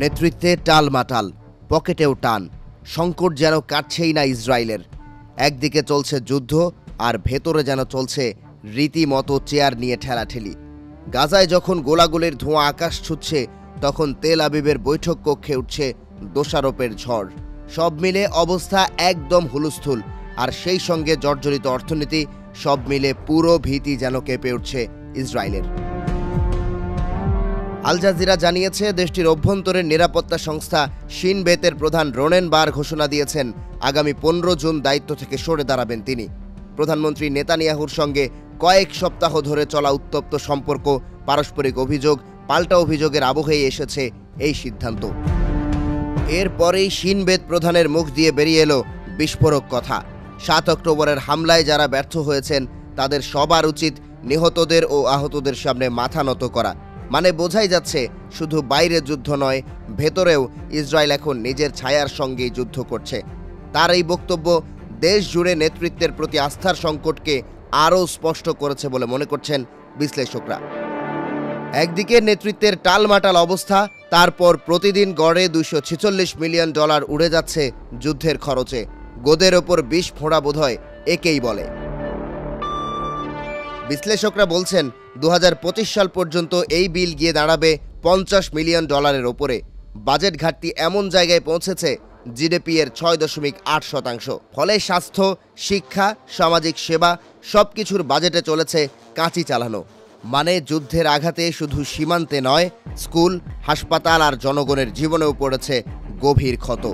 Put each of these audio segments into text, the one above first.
নেতৃত্বে টালমাটাল, পকেটেও টান, সংকট যেন কাটছেই না ইসরায়েলের। একদিকে চলছে যুদ্ধ, আর ভেতরে যেন চলছে রীতিমতো চেয়ার নিয়ে ঠেলাঠেলি। গাজায় যখন গোলাগুলির ধোঁয়া আকাশ ছুঁচ্ছে, তখন তেল আবিবের বৈঠক কক্ষে উঠছে দোষারোপের ঝড়। সব মিলে অবস্থা একদম হুলস্থুল, আর সেই সঙ্গে জর্জরিত অর্থনীতি। সব মিলে পুরো ভীতি যেন কেঁপে উঠছে ইসরায়েলের। আল জাজিরা জানিয়েছে, দেশটির অভ্যন্তরীণ নিরাপত্তা সংস্থা শিন বেতের প্রধান রোনেন বার ঘোষণা দিয়েছেন আগামী 15 জুন দায়িত্ব থেকে সরে দাঁড়াবেন তিনি। প্রধানমন্ত্রী নেতানিয়াহুর সঙ্গে কয়েক সপ্তাহ ধরে চলা উত্তপ্ত সম্পর্ক, পারস্পরিক অভিযোগ, পাল্টা অভিযোগের আবহেই এসেছে এই সিদ্ধান্ত। এরপরেই শিন বেত প্রধানের মুখ দিয়ে বেরিয়ে এলো বিস্ফোরক কথা। 7 অক্টোবরের হামলায় যারা ব্যর্থ হয়েছেন, তাদের সবার উচিত নিহতদের ও আহতদের সামনে মাথা নত করা। মানে বোঝাই যাচ্ছে, শুধু বাইরে যুদ্ধ নয়, ভেতরেও ইসরায়েল এখন নিজের ছায়ার সঙ্গেই যুদ্ধ করছে। তার এই বক্তব্য দেশ জুড়ে নেতৃত্বের প্রতি আস্থার সংকটকে আরও স্পষ্ট করেছে বলে মনে করছেন বিশ্লেষকরা। একদিকে নেতৃত্বের টালমাটাল অবস্থা, তারপর প্রতিদিন গড়ে $246 মিলিয়ন উড়ে যাচ্ছে যুদ্ধের খরচে। গোদের ওপর বিষ ফোঁড়া বোধহয় একেই বলে। বিশ্লেষকরা বলছেন, 2025 সাল পর্যন্ত এই বিল গিয়ে দাঁড়াবে $50 মিলিয়ন ওপরে। বাজেট ঘাটতি এমন জায়গায় পৌঁছেছে, জিডিপি এর 6.8%। ফলে স্বাস্থ্য, শিক্ষা, সামাজিক সেবা সবকিছুর বাজেটে চলেছে কাঁচি চালানো। মানে যুদ্ধের আঘাতে শুধু সীমান্তে নয়, স্কুল, হাসপাতাল আর জনগণের জীবনেও পড়েছে গভীর ক্ষত।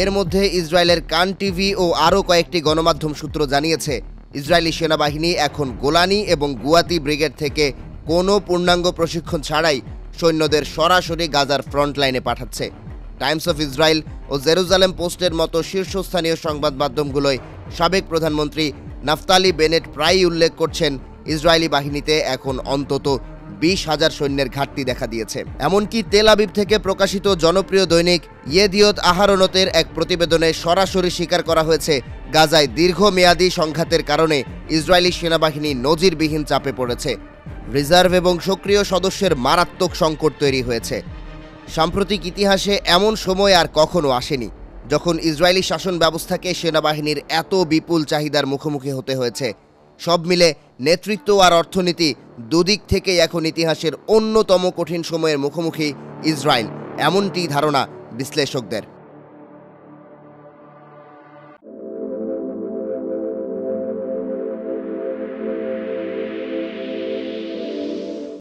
এর মধ্যে ইসরায়েলের কান টিভি ও আরও কয়েকটি গণমাধ্যম সূত্র জানিয়েছে, ইসরায়েলি সেনাবাহিনী এখন গোলানি এবং গুয়াতি ব্রিগেড থেকে কোনো পূর্ণাঙ্গ প্রশিক্ষণ ছাড়াই সৈন্যদের সরাসরি গাজার ফ্রন্টলাইনে পাঠাচ্ছে। টাইমস অফ ইসরায়েল ও জেরুজালেম পোস্টের মতো শীর্ষস্থানীয় সংবাদ মাধ্যমগুলোয় সাবেক প্রধানমন্ত্রী নাফতালি বেনেট প্রায়ই উল্লেখ করছেন, ইসরায়েলি বাহিনীতে এখন অন্তত 20,000 সৈন্যের ঘাটতি দেখা দিয়েছে। এমনকি তেল আবিব থেকে প্রকাশিত জনপ্রিয় দৈনিক ইয়েদিওত আহারোনতের এক প্রতিবেদনে সরাসরি স্বীকার করা হয়েছে, গাজায় দীর্ঘমেয়াদী সংঘাতের কারণে ইসরায়েলি সেনাবাহিনী নজিরবিহীন চাপে পড়েছে। রিজার্ভ এবং সক্রিয় সদস্যের মারাত্মক সংকট তৈরি হয়েছে। সাম্প্রতিক ইতিহাসে এমন সময় আর কখনো আসেনি, যখন ইসরায়েলি শাসন ব্যবস্থাকে সেনাবাহিনীর এত বিপুল চাহিদার মুখোমুখি হতে হয়েছে। সব মিলে নেতৃত্ব আর অর্থনীতি দুদিক থেকেই এখন ইতিহাসের অন্যতম কঠিন সময়ের মুখোমুখি ইসরায়েল, এমনটি ধারণা বিশ্লেষকদের।